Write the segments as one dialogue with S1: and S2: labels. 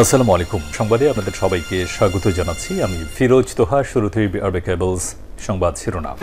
S1: আসসালামু আলাইকুম। সংবাদে আপনাদের সবাইকে স্বাগত জানাচ্ছি। আমি ফিরোজ তোহা। শুরুতেই আরবে কেবলস সংবাদ শিরোনাম।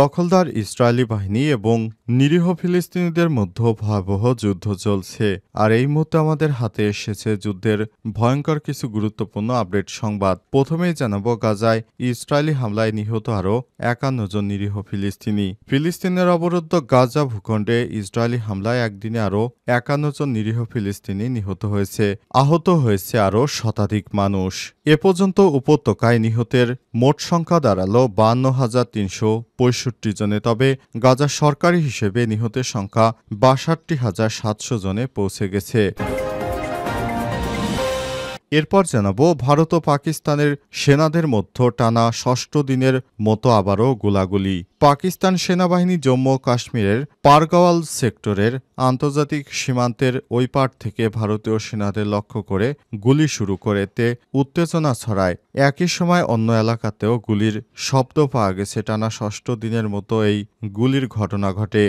S2: দখলদার ইসরায়েলি বাহিনী এবং নিরীহ ফিলিস্তিনিদের মধ্যে ভয়াবহ যুদ্ধ চলছে। আর এই মুহূর্তে আমাদের হাতে এসেছে যুদ্ধের ভয়ঙ্কর কিছু গুরুত্বপূর্ণ আপডেট সংবাদ। প্রথমেই জানাবো, গাজায় ইসরায়েলি হামলায় নিহত আরও ৫১ জন নিরীহ ফিলিস্তিনি। ফিলিস্তিনের অবরুদ্ধ গাজা ভূখণ্ডে ইসরায়েলি হামলায় একদিনে আরও ৫১ জন নিরীহ ফিলিস্তিনি নিহত হয়েছে। আহত হয়েছে আরও শতাধিক মানুষ। এ পর্যন্ত উপত্যকায় নিহতের মোট সংখ্যা দাঁড়ালো ৫২,৩৬৫ জনে। তবে গাজা সরকারি হিসেবে নিহতের সংখ্যা ৬২,৭০০ জনে পৌঁছে গেছে। এরপর জানাবো, ভারত ও পাকিস্তানের সেনাদের মধ্যে টানা ষষ্ঠ দিনের মতো আবারও গোলাগুলি। পাকিস্তান সেনাবাহিনী জম্মু ও কাশ্মীরের পারগাওয়াল সেক্টরের আন্তর্জাতিক সীমান্তের ওই পার থেকে ভারতীয় সেনাদের লক্ষ্য করে গুলি শুরু করে এতে উত্তেজনা ছড়ায়। একই সময় অন্য এলাকাতেও গুলির শব্দ পাওয়া গেছে। টানা ষষ্ঠ দিনের মতো এই গুলির ঘটনা ঘটে।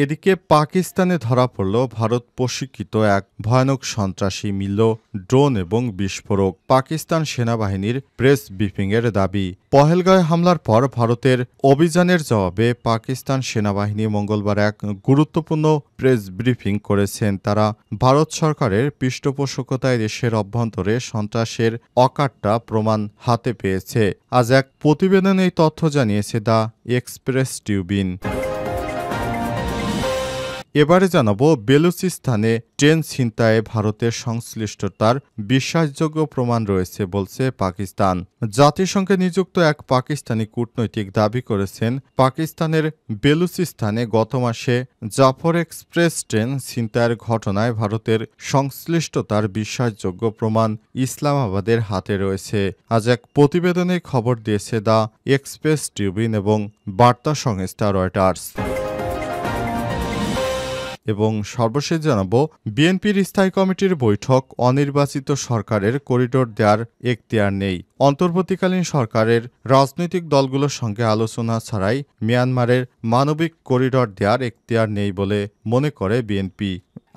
S2: এদিকে পাকিস্তানে ধরা পড়ল ভারত প্রশিক্ষিত এক ভয়ানক সন্ত্রাসী মিলল ড্রোন এবং বিস্ফোরক। পাকিস্তান সেনাবাহিনীর প্রেস ব্রিফিংয়ের দাবি, পহেলগাঁও হামলার পর ভারতের অভিযানের জবাবে পাকিস্তান সেনাবাহিনী মঙ্গলবার এক গুরুত্বপূর্ণ প্রেস ব্রিফিং করেছেন। তারা ভারত সরকারের পৃষ্ঠপোষকতায় দেশের অভ্যন্তরে সন্ত্রাসের অকাট্য প্রমাণ হাতে পেয়েছে। আজ এক প্রতিবেদনে এই তথ্য জানিয়েছে দ্য এক্সপ্রেস ট্রিবিউন। এবারে জানাবো, বেলুচিস্তানে ট্রেন ছিনতাইয়ে ভারতের সংশ্লিষ্টতার বিশ্বাসযোগ্য প্রমাণ রয়েছে বলছে পাকিস্তান। জাতিসংঘে নিযুক্ত এক পাকিস্তানি কূটনৈতিক দাবি করেছেন, পাকিস্তানের বেলুচিস্তানে গত মাসে জাফর এক্সপ্রেস ট্রেন ছিনতাইয়ের ঘটনায় ভারতের সংশ্লিষ্টতার বিশ্বাসযোগ্য প্রমাণ ইসলামাবাদের হাতে রয়েছে। আজ এক প্রতিবেদনে খবর দিয়েছে দ্য এক্সপ্রেস ট্রিবিউন এবং বার্তা সংস্থা রয়টার্স। এবং সর্বশেষ জানাবো, বিএনপির স্থায়ী কমিটির বৈঠক, অনির্বাচিত সরকারের করিডোর দেওয়ার এখতিয়ার নেই। অন্তর্বর্তীকালীন সরকারের রাজনৈতিক দলগুলোর সঙ্গে আলোচনা ছাড়াই মিয়ানমারের মানবিক করিডোর দেওয়ার এখতিয়ার নেই বলে মনে করে বিএনপি।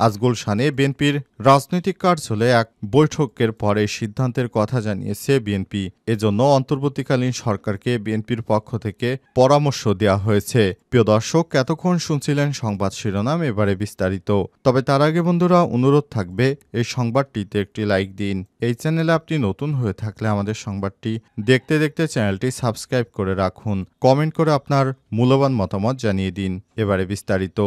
S2: আজ গুলশানে বিএনপির রাজনৈতিক কার্যালয়ে এক বৈঠকের পরে সিদ্ধান্তের কথা জানিয়েছে বিএনপি। এজন্য অন্তর্বর্তীকালীন সরকারকে বিএনপির পক্ষ থেকে পরামর্শ দেওয়া হয়েছে। প্রিয় দর্শক, এতক্ষণ শুনছিলেন সংবাদ শিরোনাম, এবারে বিস্তারিত। তবে তার আগে বন্ধুরা, অনুরোধ থাকবে এই সংবাদটিতে একটি লাইক দিন। এই চ্যানেলে আপনি নতুন হয়ে থাকলে আমাদের সংবাদটি দেখতে দেখতে চ্যানেলটি সাবস্ক্রাইব করে রাখুন। কমেন্ট করে আপনার মূল্যবান মতামত জানিয়ে দিন। এবারে বিস্তারিত।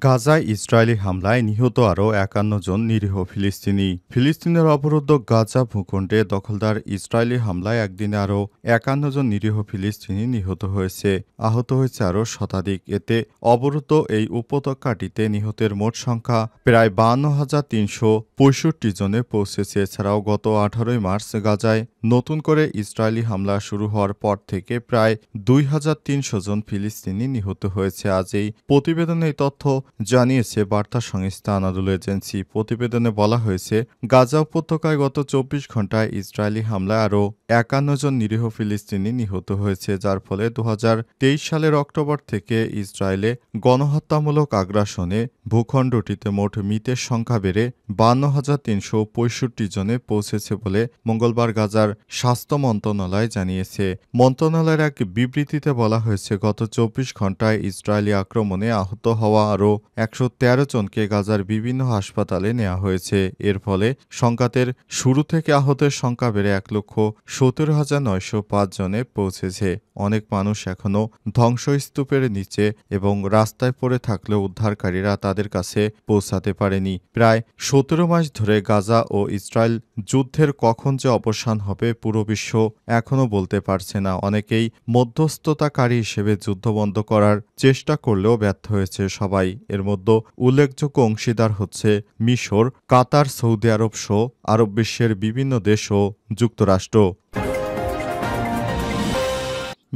S2: গাজায় ইসরায়েলি হামলায় নিহত আরও ৫১ জন নিরীহ ফিলিস্তিনি। ফিলিস্তিনের অবরুদ্ধ গাজা ভূখণ্ডে দখলদার ইসরায়েলি হামলায় একদিনে আরও ৫১ জন নিরীহ ফিলিস্তিনি নিহত হয়েছে। আহত হয়েছে আরও শতাধিক। এতে অবরুদ্ধ এই উপত্যকাটিতে নিহতের মোট সংখ্যা প্রায় ৫২,৩৬৫ জনে পৌঁছেছে। এছাড়াও গত ১৮ মার্চ গাজায় নতুন করে ইসরায়েলি হামলা শুরু হওয়ার পর থেকে প্রায় ২,৩০০ জন ফিলিস্তিনি নিহত হয়েছে। আজ এই প্রতিবেদনে এই তথ্য জানিয়েছে বার্তা সংস্থা আনাদুল এজেন্সি। প্রতিবেদনে বলা হয়েছে, গাজা উপত্যকায় গত ২৪ ঘণ্টায় ইসরায়েলি হামলায় আরও ৫১ জন নিরীহ ফিলিস্তিনি নিহত হয়েছে, যার ফলে ২০২৩ সালের অক্টোবর থেকে ইসরায়েলে গণহত্যামূলক আগ্রাসনে ভূখণ্ডটিতে মোট মৃতের সংখ্যা বেড়ে ৫২,৩৬৫ জনে পৌঁছেছে বলে মঙ্গলবার গাজার স্বাস্থ্য মন্ত্রণালয় জানিয়েছে। মন্ত্রণালয়ের এক বিবৃতিতে বলা হয়েছে, গত ২৪ ঘণ্টায় ইসরায়েলি আক্রমণে আহত হওয়া আরও ১১৩ জনকে গাজার বিভিন্ন হাসপাতালে নেওয়া হয়েছে। এর ফলে সংঘাতের শুরু থেকে আহতের সংখ্যা বেড়ে ১,১৭,৯০৫ জনে পৌঁছেছে। অনেক মানুষ এখনও ধ্বংসস্তূপের নিচে এবং রাস্তায় পড়ে থাকলেও উদ্ধারকারীরা তাদের কাছে পৌঁছাতে পারেনি। প্রায় ১৭ মাস ধরে গাজা ও ইসরায়েল যুদ্ধের কখন যে অবসান হবে পুরো বিশ্ব এখনও বলতে পারছে না। অনেকেই মধ্যস্থতাকারী হিসেবে যুদ্ধ বন্ধ করার চেষ্টা করলেও ব্যর্থ হয়েছে সবাই। এর মধ্যে উল্লেখযোগ্য অংশীদার হচ্ছে মিশর, কাতার, সৌদি আরব সহ আরব বিশ্বের বিভিন্ন দেশ ও যুক্তরাষ্ট্র।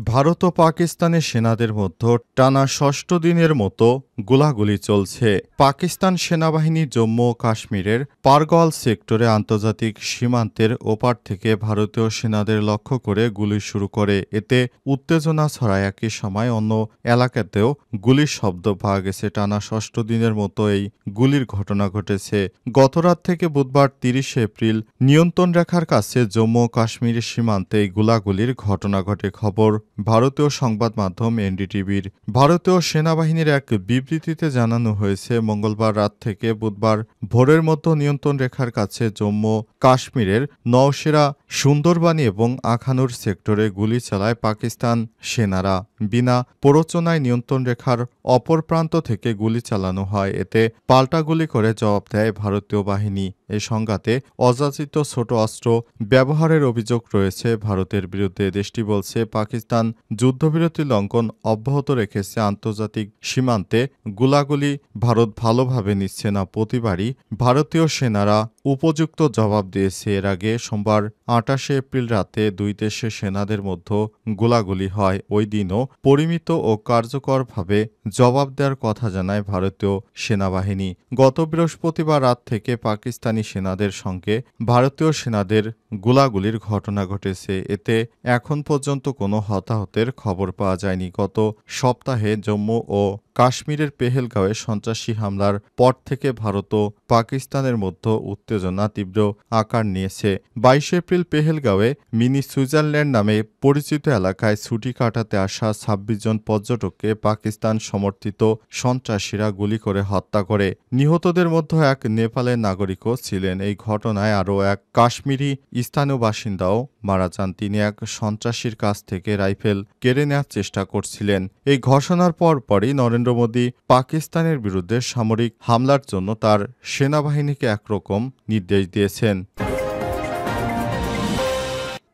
S2: ভারত ও পাকিস্তানের সেনাদের মধ্যে টানা ষষ্ঠ দিনের মতো গোলাগুলি চলছে। পাকিস্তান সেনাবাহিনী জম্মু ও কাশ্মীরের পারগল সেক্টরে আন্তর্জাতিক সীমান্তের ওপার থেকে ভারতীয় সেনাদের লক্ষ্য করে গুলি শুরু করে। এতে উত্তেজনা ছড়ায়। একই সময় অন্য এলাকাতেও গুলির শব্দ পাওয়া গেছে। টানা ষষ্ঠ দিনের মতো এই গুলির ঘটনা ঘটেছে। গতরাত থেকে বুধবার ৩০ এপ্রিল নিয়ন্ত্রণ রেখার কাছে জম্মু ও কাশ্মীরের সীমান্তে এই গোলাগুলির ঘটনা ঘটে। খবর ভারতীয় সংবাদ মাধ্যম এনডিটিভির। ভারতীয় সেনাবাহিনীর এক বিবৃতিতে জানানো হয়েছে, মঙ্গলবার রাত থেকে বুধবার ভোরের মতো নিয়ন্ত্রণ রেখার কাছে জম্মু কাশ্মীরের নওশেরা, সুন্দরবানি এবং আখানুর সেক্টরে গুলি চালায় পাকিস্তান সেনারা। বিনা প্ররোচনায় নিয়ন্ত্রণ রেখার অপর প্রান্ত থেকে গুলি চালানো হয়। এতে পাল্টা গুলি করে জবাব দেয় ভারতীয় বাহিনী। এই সংঘাতে অযাচিত ছোট অস্ত্র ব্যবহারের অভিযোগ রয়েছে ভারতের বিরুদ্ধে। দেশটি বলছে, পাকিস্তান যুদ্ধবিরতি লঙ্ঘন অব্যাহত রেখেছে। আন্তর্জাতিক সীমান্তে গোলাগুলি ভারত ভালোভাবে নিচ্ছে না। প্রতিবারই ভারতীয় সেনারা উপযুক্ত জবাব দিয়েছে। এর আগে সোমবার ২৮ এপ্রিল রাতে দুই দেশের সেনাদের মধ্যে গোলাগুলি হয়। ওই দিনও পরিমিত ও কার্যকরভাবে জবাব দেওয়ার কথা জানায় ভারতীয় সেনাবাহিনী। গত বৃহস্পতিবার রাত থেকে পাকিস্তানি সেনাদের সঙ্গে ভারতীয় সেনাদের গোলাগুলির ঘটনা ঘটেছে। এতে এখন পর্যন্ত কোনো হতাহতের খবর পাওয়া যায়নি। গত সপ্তাহে জম্মু ও কাশ্মীরের পেহেলগাঁওয়ে সন্ত্রাসী হামলার পর থেকে ভারত ও পাকিস্তানের মধ্যে উত্তেজনা তীব্র আকার নিয়েছে। ২২ এপ্রিল পেহেলগাঁওয়ে মিনি সুইজারল্যান্ড নামে পরিচিত এলাকায় ছুটি কাটাতে আসা ২৬ জন পর্যটককে পাকিস্তান সমর্থিত সন্ত্রাসীরা গুলি করে হত্যা করে। নিহতদের মধ্যে এক নেপালের নাগরিকও ছিলেন। এই ঘটনায় আরও এক কাশ্মীরি স্থানীয় বাসিন্দাও মারা যান। তিনি এক সন্ত্রাসীর কাছ থেকে রাইফেল কেড়ে নেওয়ার চেষ্টা করছিলেন। এই ঘোষণার পরপরই নরেন্দ্র মোদী পাকিস্তানের বিরুদ্ধে সামরিক হামলার জন্য তার সেনাবাহিনীকে একরকম নির্দেশ দিয়েছেন।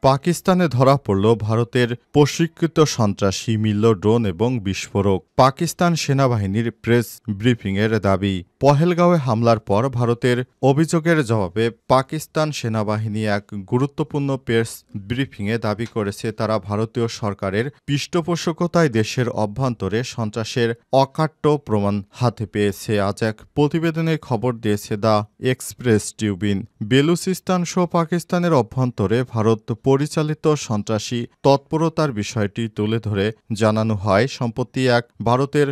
S2: পাকিস্তানে ধরা পড়ল ভারতের প্রশিক্ষিত সন্ত্রাসী, মিলল ড্রোন এবং বিস্ফোরক। পাকিস্তান সেনাবাহিনীর প্রেস ব্রিফিংয়ের দাবি, পহেলগাঁওয়ে হামলার পর ভারতের অভিযোগের জবাবে পাকিস্তান সেনাবাহিনী এক গুরুত্বপূর্ণ প্রেস ব্রিফিংয়ে দাবি করেছে, তারা ভারতীয় সরকারের পৃষ্ঠপোষকতায় দেশের অভ্যন্তরে সন্ত্রাসের অকাট্য প্রমাণ হাতে পেয়েছে। আজ এক প্রতিবেদনে খবর দিয়েছে দ্য এক্সপ্রেস ট্রিবিউন। বেলুচিস্তান সহ পাকিস্তানের অভ্যন্তরে ভারত পরিচালিত সন্ত্রাসী তৎপরতার বিষয়টি তুলে ধরে জানানো হয়, সম্প্রতি এক ভারতের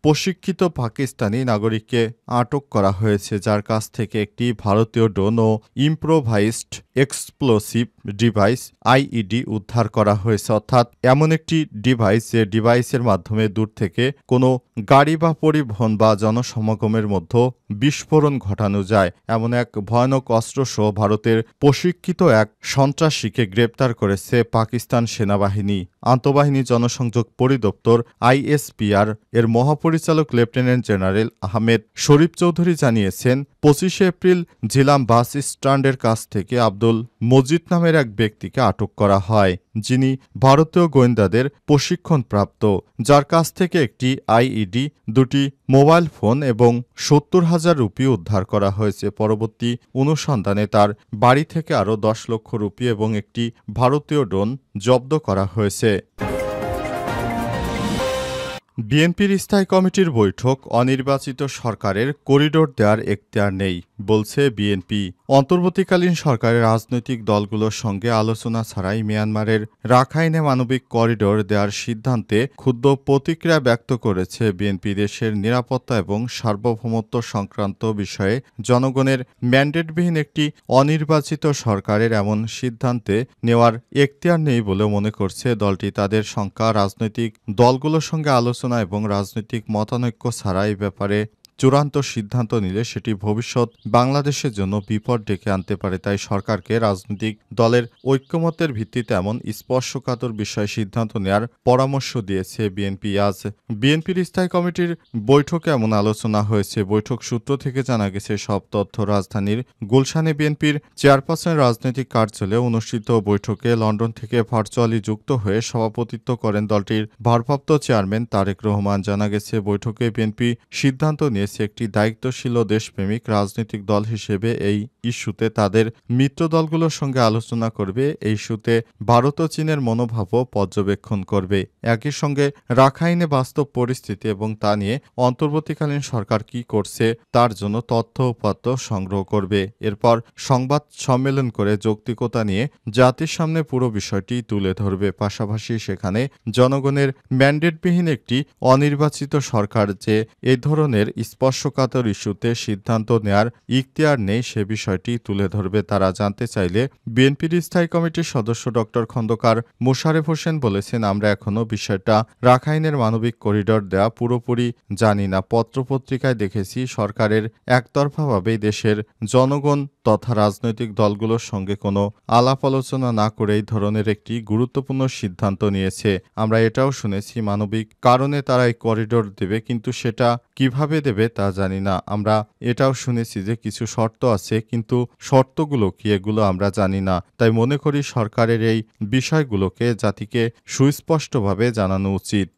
S2: প্রশিক্ষিত পাকিস্তানি নাগরিককে আটক করা হয়েছে, যার কাছ থেকে একটি ভারতীয় ড্রোন ও ইম্প্রোভাইজড এক্সপ্লোসিভ ডিভাইস আইইডি উদ্ধার করা হয়েছে। অর্থাৎ এমন একটি ডিভাইস যে ডিভাইসের মাধ্যমে দূর থেকে কোনো গাড়ি বা পরিবহন বা জনসমাগমের মধ্যে বিস্ফোরণ ঘটানো যায়। এমন এক ভয়ানক অস্ত্রসহ ভারতের প্রশিক্ষিত এক সন্ত্রাসীকে গ্রেপ্তার করেছে পাকিস্তান সেনাবাহিনী। আন্তঃবাহিনী জনসংযোগ পরিদপ্তর আইএসপিআর এর মহাপরিচালক লেফটেন্যান্ট জেনারেল আহমেদ শরীফ চৌধুরী জানিয়েছেন, ২৫ এপ্রিল ঝিলাম বাস স্ট্যান্ডের কাছ থেকে আব্দুল মজিদ নামের এক ব্যক্তিকে আটক করা হয়, যিনি ভারতীয় গোয়েন্দাদের প্রশিক্ষণপ্রাপ্ত, যার কাছ থেকে একটি আইইডি, দুটি মোবাইল ফোন এবং ৭০,০০০ রুপি উদ্ধার করা হয়েছে। পরবর্তী অনুসন্ধানে তার বাড়ি থেকে আরও ১০ লক্ষ রুপি এবং একটি ভারতীয় ড্রোন জব্দ করা হয়েছে। বিএনপির স্থায়ী কমিটির বৈঠক, অনির্বাচিত সরকারের করিডোর দেওয়ার এখতিয়ার নেই বলছে বিএনপি। অন্তর্বর্তীকালীন সরকারের রাজনৈতিক দলগুলোর সঙ্গে আলোচনা ছাড়াই মিয়ানমারের রাখাইনে মানবিক করিডোর দেওয়ার সিদ্ধান্তে ক্ষুব্ধ প্রতিক্রিয়া ব্যক্ত করেছে বিএনপি। দেশের নিরাপত্তা এবং সার্বভৌমত্ব সংক্রান্ত বিষয়ে জনগণের ম্যান্ডেটবিহীন একটি অনির্বাচিত সরকারের এমন সিদ্ধান্তে নেওয়ার এখতিয়ার নেই বলে মনে করছে দলটি। তাদের সংখ্যা রাজনৈতিক দলগুলোর সঙ্গে আলোচনা এবং রাজনৈতিক মতানৈক্য ছাড়া এই ব্যাপারে চূড়ান্ত সিদ্ধান্ত নিলে সেটি ভবিষ্যৎ বাংলাদেশের জন্য বিপদ ডেকে আনতে পারে। তাই সরকারকে রাজনৈতিক দলের ঐক্যমতের ভিত্তিতে এমন স্পর্শকাতর বিষয়ে সিদ্ধান্ত নেওয়ার পরামর্শ দিয়েছে বিএনপি। আজ বিএনপির স্থায়ী কমিটির বৈঠকে এমন আলোচনা হয়েছে। বৈঠক সূত্র থেকে জানা গেছে, সব তথ্য রাজধানীর গুলশানে বিএনপির চেয়ারপারসনের রাজনৈতিক কার্যালয়ে অনুষ্ঠিত বৈঠকে লন্ডন থেকে ভার্চুয়ালি যুক্ত হয়ে সভাপতিত্ব করেন দলটির ভারপ্রাপ্ত চেয়ারম্যান তারেক রহমান। জানা গেছে, বৈঠকে বিএনপি সিদ্ধান্ত নিয়েছে জানিয়েছে একটি দায়িত্বশীল ও দেশপ্রেমিক রাজনৈতিক দল হিসেবে এই ইস্যুতে তাদের মিত্র দলগুলোর সঙ্গে আলোচনা করবে। এই ইস্যুতে ভারত ও চীনের মনোভাবও পর্যবেক্ষণ করবে। একই সঙ্গে রাখাইনে বাস্তব পরিস্থিতি এবং তা নিয়ে অন্তর্বর্তীকালীন সরকার কি করছে তার জন্য তথ্য উপাত্ত সংগ্রহ করবে। এরপর সংবাদ সম্মেলন করে যৌক্তিকতা নিয়ে জাতির সামনে পুরো বিষয়টি তুলে ধরবে। পাশাপাশি সেখানে জনগণের ম্যান্ডেটবিহীন একটি অনির্বাচিত সরকার যে এই ধরনের স্পর্শকাতর ইস্যুতে সিদ্ধান্ত নেয়ার ইখতিয়ার নেই সে বিষয়টি তুলে ধরবে। তারা জানতে চাইলে বিএনপির স্থায়ী কমিটির সদস্য ডক্টর খন্দকার মোশারেফ হোসেন বলেছেন, আমরা এখনো বিষয়টা রাখাইনের মানবিক করিডর দেয়া পুরোপুরি জানি না। পত্রপত্রিকায় দেখেছি সরকারের একতরফাভাবেই দেশের জনগণ তথা রাজনৈতিক দলগুলোর সঙ্গে কোনো আলাপ আলোচনা না করে এই ধরনের একটি গুরুত্বপূর্ণ সিদ্ধান্ত নিয়েছে। আমরা এটাও শুনেছি মানবিক কারণে তারা এই করিডোর দেবে, কিন্তু সেটা কিভাবে দেবে তা জানি না। আমরা এটাও শুনেছি যে কিছু শর্ত আছে, কিন্তু শর্তগুলো কি এগুলো আমরা জানি না। তাই মনে করি সরকারের এই বিষয়গুলোকে জাতিকে সুস্পষ্টভাবে জানানো উচিত।